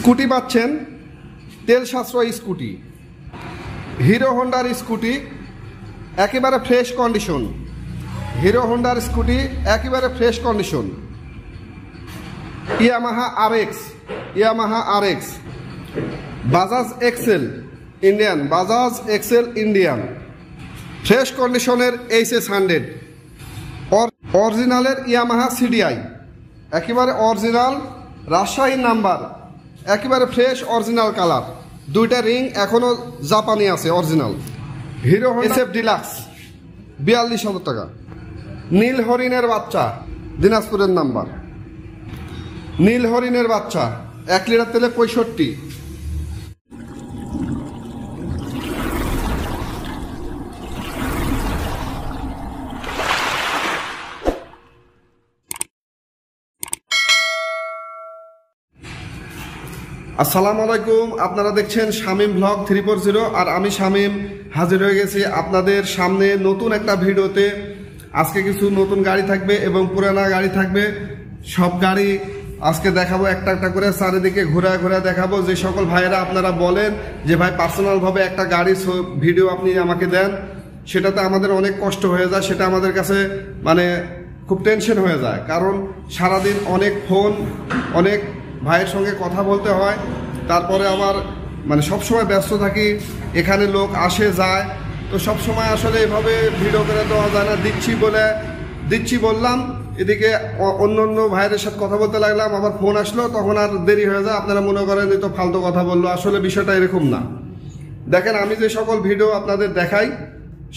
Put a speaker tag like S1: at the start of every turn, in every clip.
S1: Scooty পাচ্ছেন তেল সাশ্রয়ী স্কুটি, হিরো হোন্ডার স্কুটি একেবারে ফ্রেশ কন্ডিশন, হিরো হোন্ডার স্কুটি একেবারে fresh condition, Yamaha RX, Bajaj Excel Indian fresh কন্ডিশনের HS100, অরিজিনালের ইয়ামাহা CDI, একেবারে অরিজিনাল রাজশাহী নাম্বার, একেবারে ফ্রেশ অরিজিনাল কালার, দুইটা রিং এখনো জাপানি আছে অরিজিনাল। হিরো SF ডিলাক্স 42,000 টাকা। নীল হরিণের বাচ্চা, দিনাজপুরের নাম্বার, নীল হরিণের বাচ্চা 1 লিটার তেলে 65। আসসালামু আলাইকুম, আপনারা দেখছেন শামীম ব্লগ 340 আর আমি শামীম হাজির হয়ে গেছি আপনাদের সামনে নতুন একটা ভিডিওতে। আজকে কিছু নতুন গাড়ি থাকবে এবং পুরানা গাড়ি থাকবে, সব গাড়ি আজকে দেখাবো একটা একটা করে, চারিদিকে ঘোরা ঘোরা দেখাবো। যে সকল ভাইয়েরা আপনারা বলেন যে ভাই পার্সোনালভাবে একটা গাড়ির ভিডিও আপনি আমাকে দেন, সেটাতে আমাদের অনেক কষ্ট হয়ে যায়, সেটা আমাদের কাছে মানে খুব টেনশন হয়ে যায়, কারণ সারাদিন অনেক ফোন, অনেক ভাইয়ের সঙ্গে কথা বলতে হয়, তারপরে আমার মানে সবসময় ব্যস্ত থাকি, এখানে লোক আসে যায়, তো সবসময় আসলে এভাবে ভিডিও করে দেওয়া যায় না। দিচ্ছি বললাম, এদিকে অন্য ভাইয়ের সাথে কথা বলতে লাগলাম, আবার ফোন আসলো, তখন আর দেরি হয়ে যায়। আপনারা মনে করেন এই তো ফালতু কথা বললো, আসলে বিষয়টা এরকম না। দেখেন, আমি যে সকল ভিডিও আপনাদের দেখাই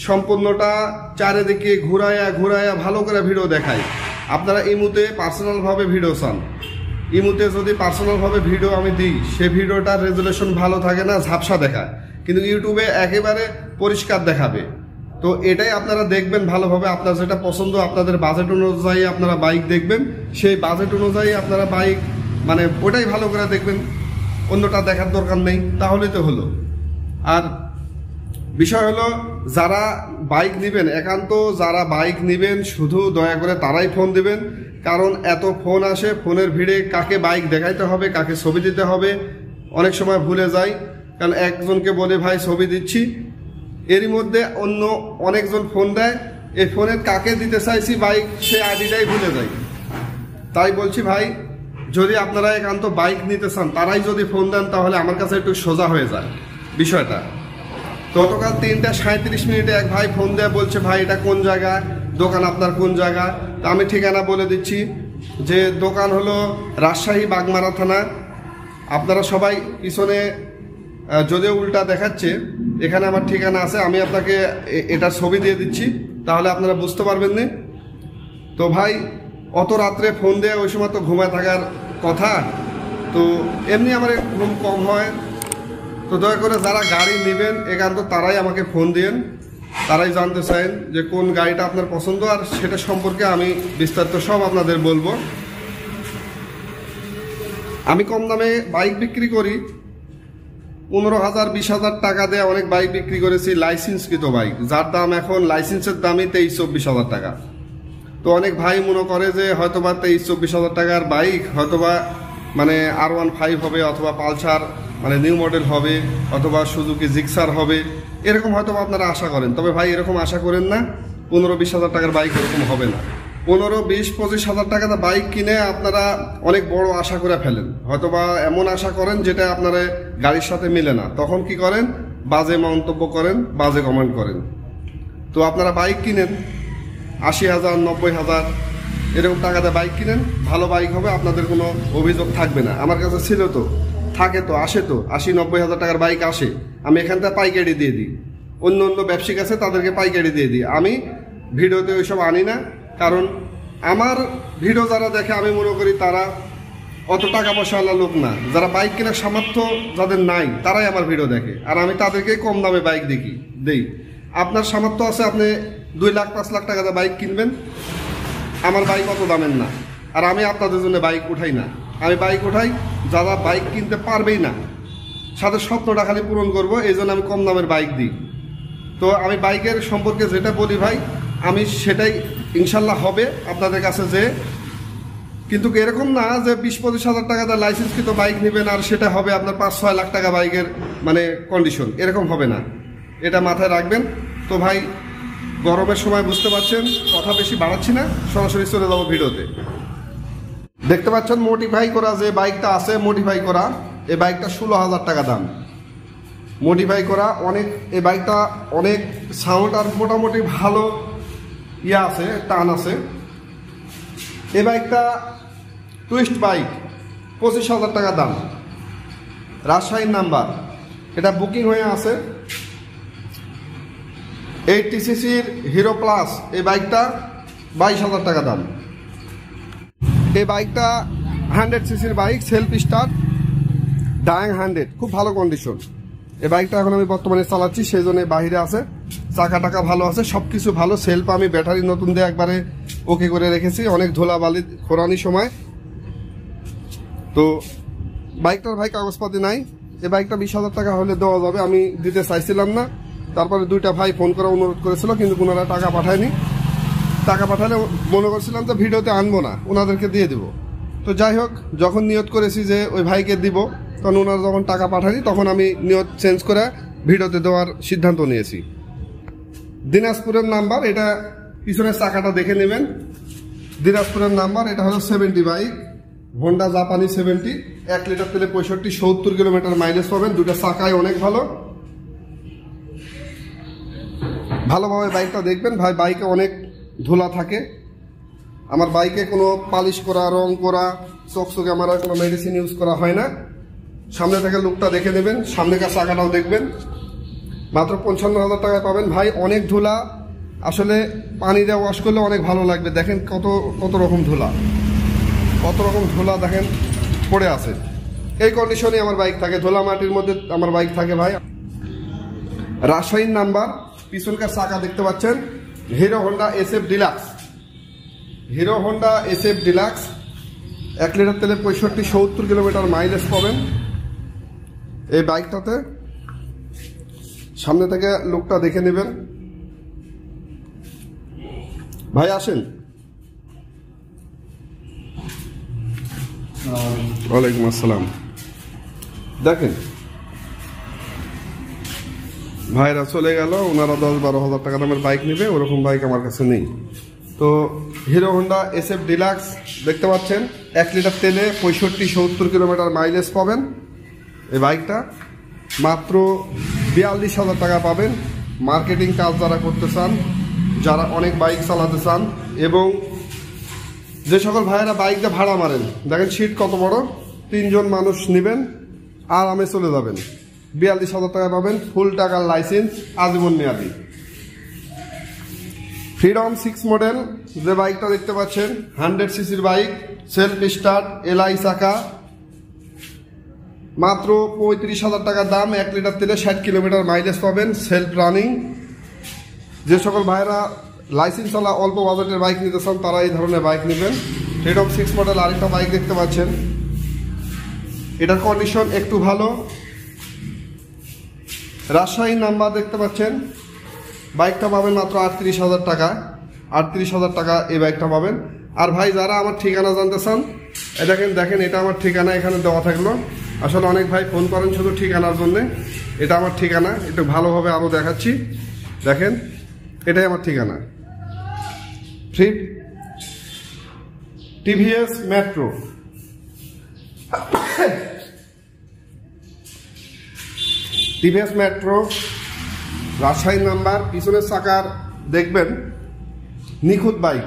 S1: সম্পূর্ণটা চারিদিকে ঘুরাইয়া ভালো করে ভিডিও দেখাই। আপনারা ইমুতে পার্সোনালভাবে ভিডিও চান, ইমুতে যদি পার্সোনালভাবে ভিডিও আমি দিই, সে ভিডিওটার রেজুলেশন ভালো থাকে না, ঝাপসা দেখায়, কিন্তু ইউটিউবে একেবারে পরিষ্কার দেখাবে। তো এটাই আপনারা দেখবেন ভালোভাবে, আপনার যেটা পছন্দ, আপনাদের বাজেট অনুযায়ী আপনারা বাইক দেখবেন, সেই বাজেট অনুযায়ী আপনারা বাইক মানে ওটাই ভালো করে দেখবেন, অন্যটা দেখার দরকার নেই, তাহলেই তো হলো। আর বিষয় হলো, যারা বাইক নেবেন, একান্ত যারা বাইক নেবেন শুধু দয়া করে তারাই ফোন দিবেন, কারণ এত ফোন আসে, ফোনের ভিড়ে কাকে বাইক দেখাইতে হবে, কাকে ছবি দিতে হবে অনেক সময় ভুলে যাই। কারণ একজনকে বলে ভাই ছবি দিচ্ছি, এরই মধ্যে অন্য অনেকজন ফোন দেয়, এই ফোনের কাকে দিতে চাইছি বাইক, সে আইডিটাই ভুলে যায়। তাই বলছি ভাই, যদি আপনারা একান্ত বাইক নিতে চান, তারাই যদি ফোন দেন, তাহলে আমার কাছে একটু সোজা হয়ে যায় বিষয়টা। গতকাল 3:37 এক ভাই ফোন দেয়া বলছে, ভাই এটা কোন জায়গা, দোকান আপনার কোন জায়গা? তা আমি ঠিকানা বলে দিচ্ছি, যে দোকান হলো রাজশাহী বাগমারা থানা। আপনারা সবাই পিছনে যদিও উল্টা দেখাচ্ছে, এখানে আমার ঠিকানা আছে, আমি আপনাকে এটার ছবি দিয়ে দিচ্ছি, তাহলে আপনারা বুঝতে পারবেন না। তো ভাই, অত রাত্রে ফোন দেয়া, ওই সময় তো ঘুমায় থাকার কথা, তো এমনি আমার ঘুম কম হয়। তো দয়া করে যারা গাড়ি নেবেন, একান্ত তারাই আমাকে ফোন দিন, তারাই জানতে চান যে কোন গাড়িটা আপনার পছন্দ, আর সেটা সম্পর্কে আমি বিস্তারিত সব আপনাদের বলবো। আমি কম দামে বাইক বিক্রি করি, 15,000 20,000 টাকা দিয়ে অনেক বাইক বিক্রি করেছি, লাইসেন্সকৃত বাইক, যার দাম এখন লাইসেন্সের দামই 23-24 টাকা। তো অনেক ভাই মনে করে যে হয়তোবা 23-24 টাকার বাইক হয়তোবা মানে R15 হবে, অথবা পালসার মানে নিউ মডেল হবে, অথবা সুজুকি জিক্সার হবে, এরকম হয়তো আপনারা আশা করেন। তবে ভাই এরকম আশা করেন না, 15-20 টাকার বাইক এরকম হবে না। 15-20-25 টাকার বাইক কিনে আপনারা অনেক বড় আশা করে ফেলেন, হয়তোবা এমন আশা করেন যেটা আপনার গাড়ির সাথে মিলে না, তখন কি করেন, বাজে মন্তব্য করেন, বাজে কমেন্ট করেন। তো আপনারা বাইক কিনেন 80,000 90,000 এরকম টাকাতে বাইক কিনেন, ভালো বাইক হবে, আপনাদের কোনো অভিযোগ থাকবে না। আমার কাছে ছিল তো, থাকে তো, আসে তো, 80-90,000 টাকার বাইক আসে, আমি এখান থেকে পাইকারি দিয়ে দিই, অন্য ব্যবসায়িক আছে তাদেরকে পাইকারি দিয়ে দিই, আমি ভিডিওতে ওইসব আনি না। কারণ আমার ভিডিও যারা দেখে, আমি মনে করি তারা অত টাকা পয়সাওয়ালা লোক না, যারা বাইক কেনার সামর্থ্য যাদের নাই, তারাই আমার ভিডিও দেখে, আর আমি তাদেরকে কম দামে বাইক দেই। আপনার সামর্থ্য আছে, আপনি 2 লাখ 5 লাখ টাকা বাইক কিনবেন, আমার বাইক অত দামের না, আর আমি আপনাদের জন্য বাইক উঠাই না। আমি বাইক উঠাই যারা বাইক কিনতে পারবেই না, সাথে স্বপ্নটা খালি পূরণ করব, এই জন্য আমি কম দামের বাইক দিই। তো আমি বাইকের সম্পর্কে যেটা বলি ভাই, আমি সেটাই ইনশাল্লাহ হবে আপনাদের কাছে, যে কিন্তু এরকম না যে 20-25 হাজার টাকা দিয়ে লাইসেন্সকৃত বাইক নেবেন আর সেটা হবে আপনার 5-6 লাখ টাকা বাইকের মানে কন্ডিশন, এরকম হবে না, এটা মাথায় রাখবেন। তো ভাই গরমের সময় বুঝতে পারছেন, কথা বেশি বাড়াচ্ছি না, সরাসরি চলে যাবো ভিডিওতে। দেখতে পাচ্ছেন মডিফাই করা যে বাইকটা আছে, মডিফাই করা এই বাইকটা 16,000 টাকা দাম, মডিফাই করা। অনেক এই বাইকটা অনেক সাউন্ড আর মোটামুটি ভালো ইয়ে আছে, টান আছে। এই বাইকটা টুইস্ট বাইক, 25,000 টাকা দাম, রাজশাহীর নাম্বার, এটা বুকিং হয়ে আছে। 80cc হিরো প্লাস এই বাইকটা 22,000 টাকা দাম। এই বাইকটা 100cc বাইক, সেলফ স্টার্ট, ডায়াং 100, খুব ভালো কন্ডিশন। এই বাইকটা এখন আমি বর্তমানে চালাচ্ছি, সেই জন্য বাহিরে আছে, চাকা টাকা ভালো আছে, সব কিছু ভালো। সেলফ আমি ব্যাটারি নতুন দিয়ে একবারে ওকে করে রেখেছি, অনেক ধুলাবালি খোরানি সময়। তো বাইকটার ভাই কাগজপাতি নাই। এই বাইকটা 20,000 টাকা হলে দেওয়া যাবে, আমি দিতে চাইছিলাম না। তারপরে দুইটা ভাই ফোন করে অনুরোধ করেছিল, কিন্তু ওনারা টাকা পাঠায়নি। টাকা পাঠালে মনে করছিলাম যে ভিডিওতে আনবো না, ওনাদেরকে দিয়ে দিব। তো যাই হোক, যখন নিয়ত করেছি যে ওই ভাইকে দিব, তখন ওনারা যখন টাকা পাঠায়নি, তখন আমি নিয়ত চেঞ্জ করে ভিডিওতে দেওয়ার সিদ্ধান্ত নিয়েছি। দিনাজপুরের নাম্বার, এটা পিছনের চাকাটা দেখে নেবেন, দিনাজপুরের নাম্বার। এটা হলো 70 বাইক, হোন্ডা জাপানি 70, 1 লিটার তেলে 65-70 কিলোমিটার মাইলেজ পাবেন। দুটা চাকাই অনেক ভালো, ভালোভাবে বাইকটা দেখবেন ভাই। বাইকে অনেক ধুলা থাকে, আমার বাইকে কোনো পালিশ করা, রং করা, চকচকে আমার কোনো মেডিসিন ইউজ করা হয় না। সামনে থেকে লুকটা দেখে নেবেন, সামনেকার চাকাটাও দেখবেন। মাত্র 55,000 টাকায় পাবেন ভাই। অনেক ধুলা, আসলে পানি দিয়ে ওয়াশ করলে অনেক ভালো লাগবে। দেখেন কত রকম ধুলা, কত রকম ধুলা দেখেন পড়ে আছে। এই কন্ডিশনে আমার বাইক থাকে, ধুলা মাটির মধ্যে আমার বাইক থাকে ভাই। রাজশাহীর নাম্বার, পিছনকার চাকা দেখতে পাচ্ছেন, hero Honda SF deluxe, hero Honda SF deluxe, 1 litre তেলে 65-70 কিলোমিটার মাইলেজ পাবেন এই বাইকটাতে। সামনে থেকে লুকটা দেখে নেবেন ভাই, আসেন। ওয়ালাইকুম আসসালাম। দেখেন ভাইরা চলে গেল, ওনারা 10-12 হাজার টাকা দামের বাইক নেবে, ওরকম বাইক আমার কাছে নেই। তো হিরো হোন্ডা SF ডিলাক্স দেখতে পাচ্ছেন, 1 লিটার তেলে 65-70 কিলোমিটার মাইলেজ পাবেন এই বাইকটা। মাত্র 42,000 টাকা পাবেন। মার্কেটিং কাজ যারা করতে চান, যারা অনেক বাইক চালাতে চান, এবং যে সকল ভাইয়েরা বাইক দিয়ে ভাড়া মারেন, দেখেন সিট কত বড়, 3 জন মানুষ নেবেন, আরামে চলে যাবেন। 42,000 টাকা পাবেন, ফুল টাকার লাইসেন্স, আজীবন মেয়াদি। ফ্রিডম 6 মডেল যে বাইকটা দেখতে পাচ্ছেন, 100cc bike, self start, LI চাকা, মাত্র 35,000 টাকা দাম। 1 লিটার তেলে 60 কিলোমিটার মাইলেজ পাবেন, সেলফ রানিং। যে সকল ভাইয়েরা লাইসেন্স চালা অল্প বাজেটের বাইক নিতে চান, তারা এই ধরনের বাইক নেবেন। ফ্রিডম 6 মডেল আরেকটা বাইক দেখতে পাচ্ছেন, এটার কন্ডিশন একটু ভালো। রাজশাহী নাম্বার দেখতে পাচ্ছেন, বাইকটা পাবেন মাত্র 38,000 টাকা, 38,000 টাকা এই বাইকটা পাবেন। আর ভাই যারা আমার ঠিকানা জানতে চান, দেখেন এটা আমার ঠিকানা এখানে দেওয়া থাকলো। আসলে অনেক ভাই ফোন করেন শুধু ঠিকানার জন্যে, এটা আমার ঠিকানা, একটু ভালোভাবে আরও দেখাচ্ছি। দেখেন এটাই আমার ঠিকানা, TVS metro. TVS metro, Rajshahi number, পিছনের চাকার দেখবেন নিখুঁত বাইক,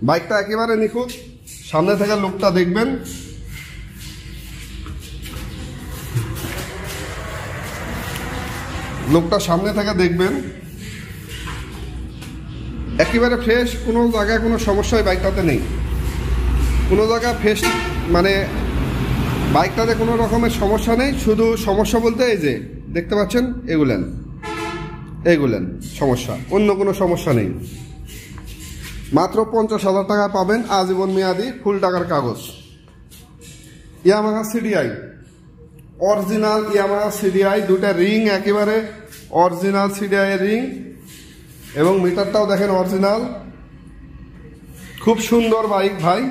S1: বাইকটা একেবারে নিখুঁত। সামনে থেকে লোকটা দেখবেন, লোকটা সামনে থেকে দেখবেন, একেবারে ফ্রেশ, কোনো জায়গায় কোনো সমস্যা বাইকটাতে নেই, কোনো জায়গায় ফ্রেশ, মানে বাইকটাতে কোনো রকমের সমস্যা নেই। শুধু সমস্যা বলতে এই যে দেখতে পাচ্ছেন এইগুলেন সমস্যা, অন্য কোনো সমস্যা নেই। মাত্র 50,000 টাকা পাবেন, আজীবন মেয়াদি, ফুল টাকার কাগজ। Yamaha CDI, original Yamaha CDI, দুটা রিং একেবারে অরিজিনাল CDI এর রিং, এবং মিটারটাও দেখেন অরিজিনাল। খুব সুন্দর বাইক ভাই,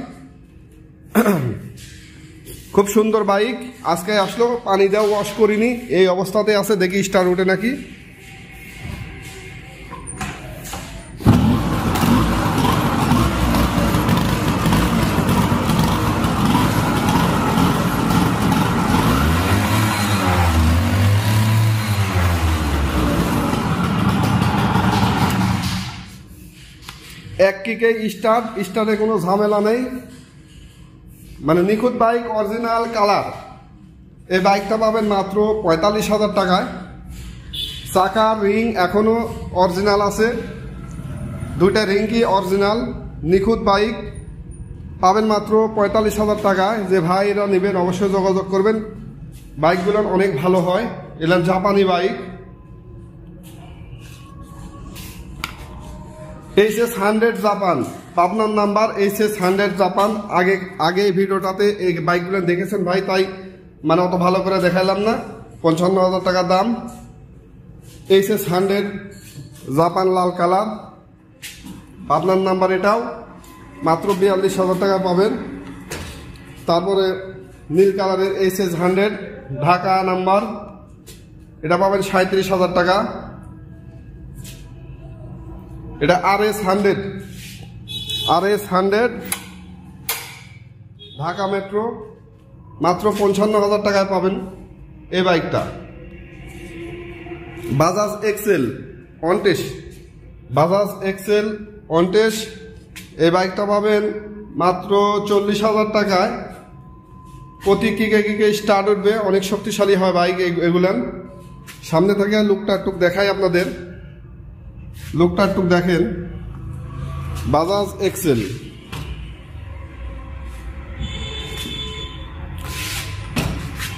S1: খুব সুন্দর বাইক। আজকে আসলো, পানি দেওয়া ওয়াশ করিনি, এই অবস্থাতে আছে। দেখি স্টার উঠে নাকি। এক কিকে স্টারে কোনো ঝামেলা নেই, মানে নিখুঁত বাইক, অরিজিনাল কালার। এই বাইকটা পাবেন মাত্র 45,000 টাকায়। চাকার রিং এখনো অরিজিনাল আছে, দুইটা রিংই অরিজিনাল, নিখুঁত বাইক পাবেন মাত্র 45,000 টাকায়। যে ভাই এরা নেবেন অবশ্যই যোগাযোগ করবেন, বাইকগুলো অনেক ভালো হয়। এরা জাপানি বাইক। HS100 জাপান, পাবনার নাম্বার HS100 জাপান। আগে এই ভিডিওটাতে এই বাইকগুলো দেখেছেন ভাই, তাই মানে অত ভালো করে দেখাইলাম না। 55,000 টাকা দাম। HS100 জাপান, লাল কালার, পাবনার নাম্বার। এটাও মাত্র 42,000 টাকা পাবেন। তারপরে নীল কালারের HS100 ঢাকা নাম্বার, এটা পাবেন 37,000 টাকা। এটা RS100 ঢাকা মেট্রো, মাত্র 55,000 টাকায় পাবেন এই বাইকটা। বাজাজ এক্সেল অনটেস, এই বাইকটা পাবেন মাত্র 40,000 টাকায়। প্রতি কিকে স্টার্ট উঠবে, অনেক শক্তিশালী হয় বাইক এগুলান। সামনে থেকে লুকটা একটু দেখাই আপনাদের, লুকটা একটু দেখেন। বাজাজ এক্সেল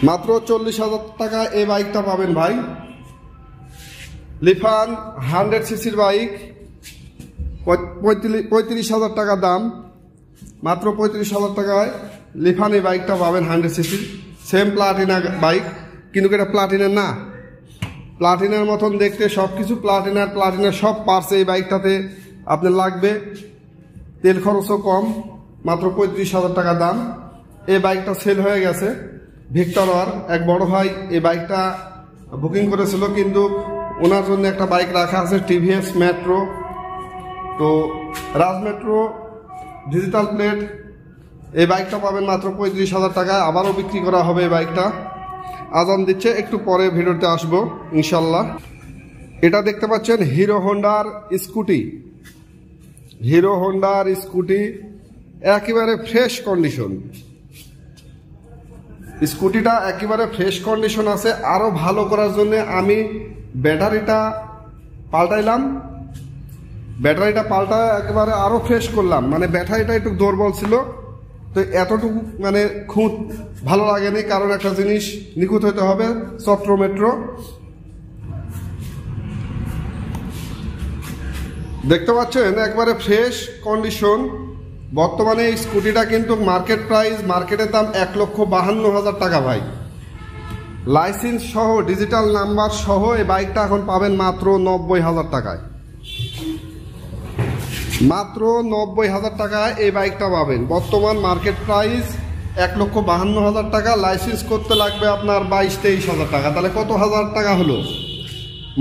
S1: মাত্র 40,000 টাকা এই বাইকটা পাবেন ভাই। লিফান 100 সিসির বাইক, 35,000 টাকা দাম, মাত্র 35,000 টাকায় লিফান এই বাইকটা পাবেন 100 সিসির। সেম প্লাটিনা বাইক, কিন্তু এটা প্লাটিনার না, প্লাটিনার মতন দেখতে, সব কিছু প্লাটিনার সব পার্টস এই বাইকটাতে আপনার লাগবে। তেল খরচও কম, মাত্র 35,000 টাকা দাম। এই বাইকটা সেল হয়ে গেছে। ভিক্টর এক বড় ভাই এই বাইকটা বুকিং করেছিল, কিন্তু ওনার জন্য একটা বাইক রাখা আছে টিভিএস মেট্রো। তো রাজ মেট্রো ডিজিটাল প্লেট, এই বাইকটা পাবেন মাত্র 35,000 টাকায়। আবারও বিক্রি করা হবে এই বাইকটা। আজান দিচ্ছে, একটু পরে ভিডিওতে আসবো ইনশাল্লাহ। এটা দেখতে পাচ্ছেন হিরো হোন্ডার স্কুটি, একেবারে ফ্রেশ কন্ডিশন। স্কুটিটা একেবারে ফ্রেশ কন্ডিশন আছে। আরো ভালো করার জন্য আমি ব্যাটারিটা পাল্টা একেবারে আরো ফ্রেশ করলাম। মানে ব্যাটারিটা একটু দুর্বল ছিল, তো এতটুকু মানে খুঁত ভালো লাগেনি, কারণ একটা জিনিস নিখুঁত হতে হবে। চট্র মেট্রো দেখতে পাচ্ছেন, একবারে ফ্রেশ কন্ডিশন। বর্তমানে এই স্কুটিটা কিন্তু মার্কেটের দাম 1,52,000 টাকা ভাই। লাইসেন্স সহ, ডিজিটাল নাম্বার সহ এই বাইকটা এখন পাবেন মাত্র 90,000 টাকায়। মাত্র 90,000 টাকায় এই বাইকটা পাবেন। বর্তমান মার্কেট প্রাইস 1,52,000 টাকা। লাইসেন্স করতে লাগবে আপনার 22-23,000 টাকা। তাহলে কত হাজার টাকা হলো?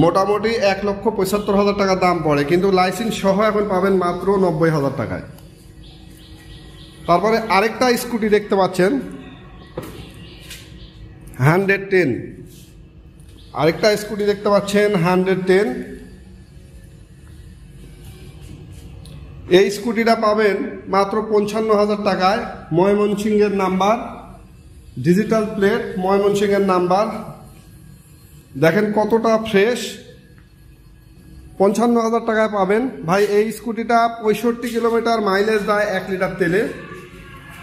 S1: মোটামুটি 1,75,000 টাকা দাম পড়ে, কিন্তু লাইসেন্স সহ এখন পাবেন মাত্র 90,000 টাকায়। তারপরে আরেকটা স্কুটি দেখতে পাচ্ছেন 110, আরেকটা স্কুটি দেখতে পাচ্ছেন 110। এই স্কুটিটা পাবেন মাত্র 55,000 টাকায়। ময়মনসিংহের নাম্বার, ডিজিটাল প্লেট, ময়মনসিংহের নাম্বার। দেখেন কতটা ফ্রেশ। 55,000 টাকায় পাবেন ভাই। এই স্কুটিটা 65 কিলোমিটার মাইলেজ দেয় 1 লিটার তেলে।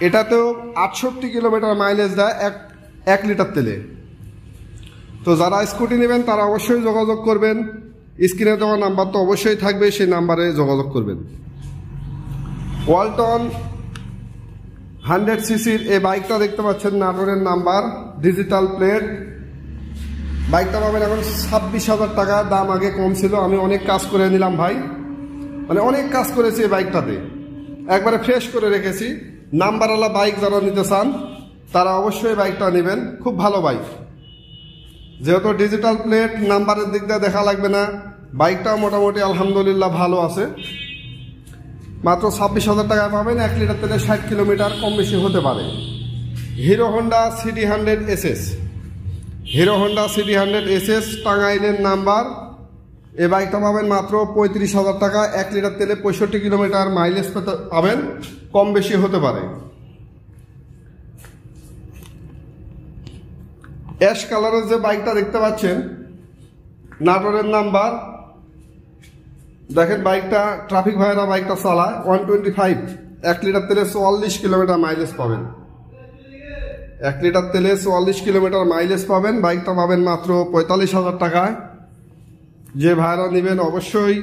S1: এটাতেও 68 কিলোমিটার মাইলেজ দেয় 1 লিটার তেলে। তো যারা স্কুটি নেবেন তারা অবশ্যই যোগাযোগ করবেন। স্ক্রিনে দেওয়া নাম্বার তো অবশ্যই থাকবে, সেই নাম্বারে যোগাযোগ করবেন। ওয়ালটন 100 সিসির এই বাইকটা দেখতে পাচ্ছেন, নাটোরের নাম্বার, ডিজিটাল প্লেট। বাইকটা পাবেন এখন 26,000 টাকা। দাম আগে কম ছিল, আমি অনেক কাজ করে নিলাম ভাই, মানে অনেক কাজ করেছি এই বাইকটাতে। একবারে ফ্রেশ করে রেখেছি। নাম্বারওয়ালা বাইক যারা নিতে চান তারা অবশ্যই বাইকটা নেবেন, খুব ভালো বাইক। যেহেতু ডিজিটাল প্লেট, নাম্বারের দিক দিয়ে দেখা লাগবে না। বাইকটাও মোটামুটি আলহামদুলিল্লাহ ভালো আছে। মাত্র 26,000 টাকায় পাবেন। 1 লিটার তেলে 60 কিলোমিটার কম বেশি হতে পারে। Hero Honda city 100 SS, hero Honda city 100 SS টাঙ্গাইলের নাম্বার। এই বাইকটা পাবেন মাত্র 35,000 টাকা। 1 লিটার তেলে 65 কিলোমিটার মাইলেজ পাবেন, কম বেশি হতে পারে। অ্যাশ কালারের যে বাইকটা দেখতে পাচ্ছেন, নাটোরের নাম্বার। দেখেন বাইকটা, ট্রাফিক ভাইরা বাইকটা চালায় 125। 1 লিটার তেলে 44 কিলোমিটার মাইলেজ পাবেন। 1 লিটার তেলে 44 কিলোমিটার মাইলেজ পাবেন। বাইকটা পাবেন মাত্র 45,000 টাকায়। যে ভাইরা নেবেন অবশ্যই